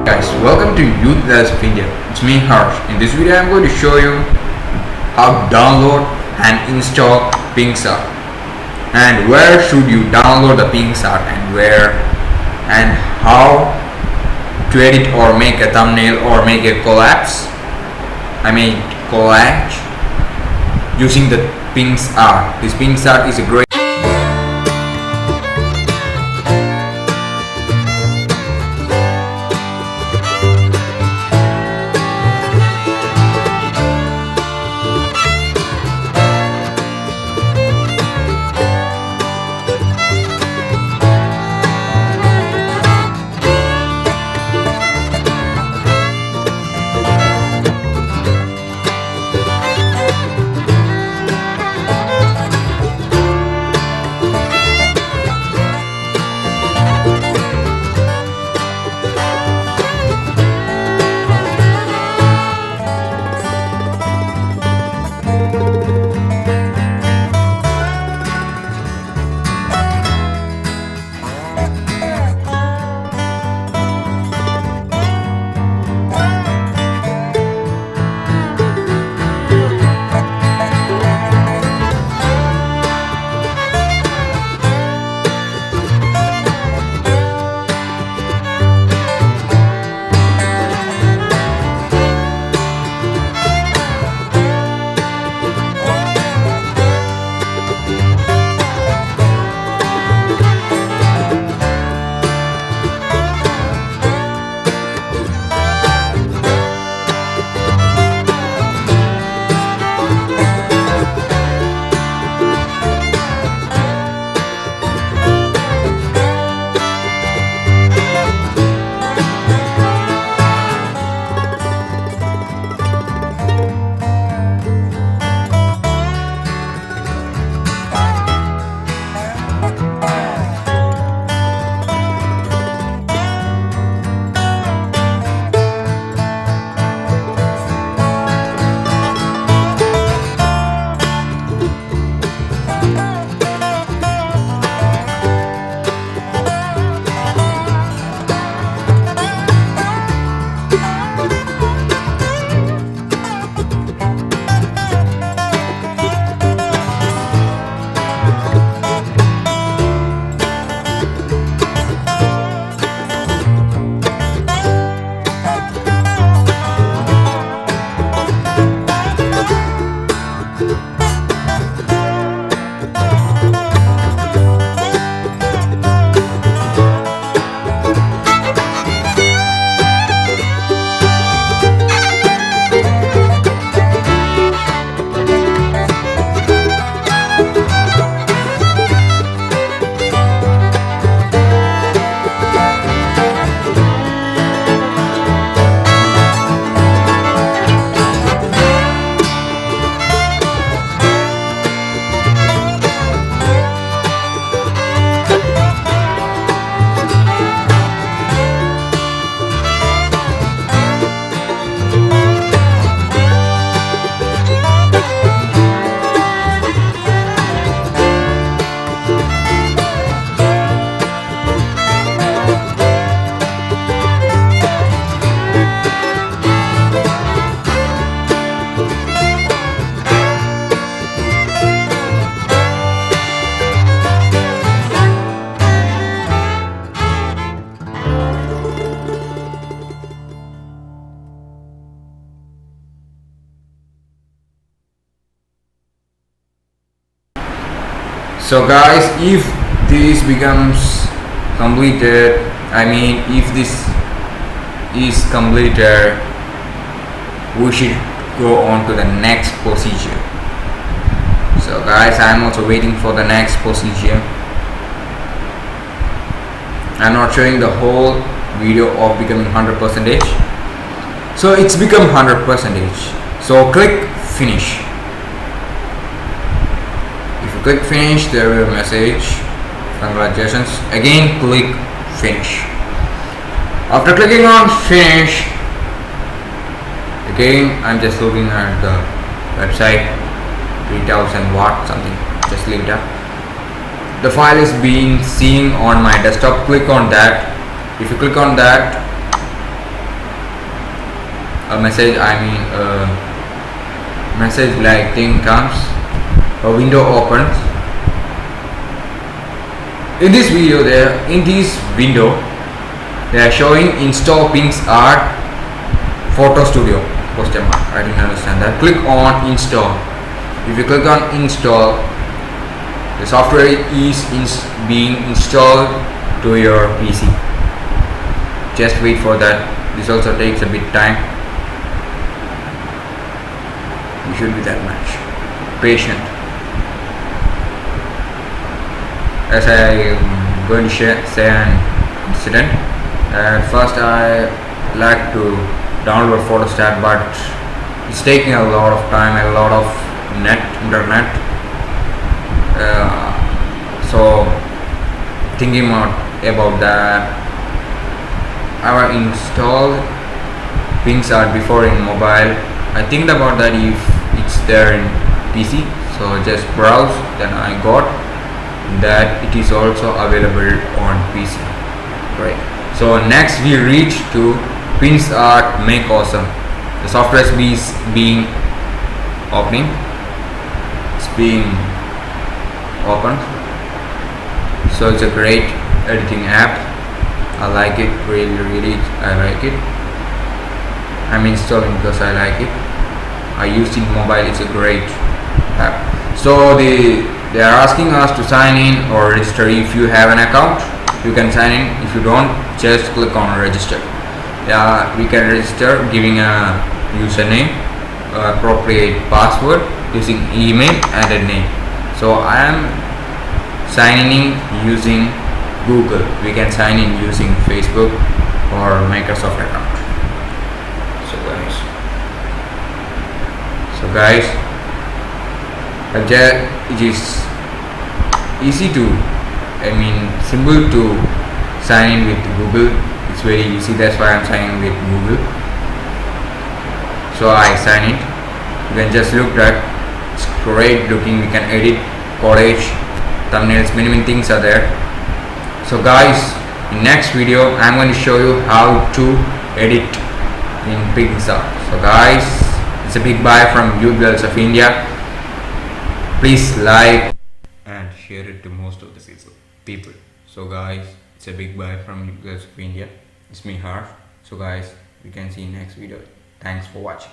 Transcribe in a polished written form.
Guys, welcome to Youth as India. It's me Harsh. In this video I'm going to show you how to download and install picsart, and where should you download the picsart, and how to edit or make a thumbnail or make a collage using the picsart. This picsart is a great So guys, if this becomes completed, if this is completed, we should go on to the next procedure. So guys, I'm also waiting for the next procedure. I'm not showing the whole video of becoming 100%. So it's become 100%. So click finish. Click finish, there will be a message, congratulations. Again click finish. After clicking on finish, again I'm just looking at the website, 3000 watt something, just leave it up. The file is being seen on my desktop. Click on that. If you click on that, a message, message like thing comes, a window opens. In this video they are showing install picsart photo studio question mark. I didn't understand that. Click on install. If you click on install, the software is being installed to your PC. Just wait for that. This also takes a bit time. You should be that much patient. As I am going to say an incident. First I like to download Photostat, but it's taking a lot of time, a lot of internet. So thinking about that, I will install picsart before in mobile. I think about that if it's there in PC, so just browse. Then I got that it is also available on PC. Right. So next we reach to picsart Make Awesome. The software is being opening. It's being opened. So it's a great editing app. I like it, really I like it. I'm installing because I like it. I use it in mobile. It's a great app. So they are asking us to sign in or register. If you have an account, you can sign in. If you don't, just click on register. We can register giving a username, appropriate password, using email and a name. So I am signing in using Google. We can sign in using Facebook or Microsoft account. So guys, it is easy to, simple to sign in with Google. It's very easy. That's why I'm signing with Google. So I sign it. You can just look at. It's great looking. We can edit, collage, thumbnails, many things are there. So guys, in next video I'm going to show you how to edit in picsart. So guys, it's a big bye from Youth Girls of India. Please like and share it to most of the people. So guys, it's a big bye from Youth Girls of India. It's me, Harsh. So guys, we can see in next video. Thanks for watching.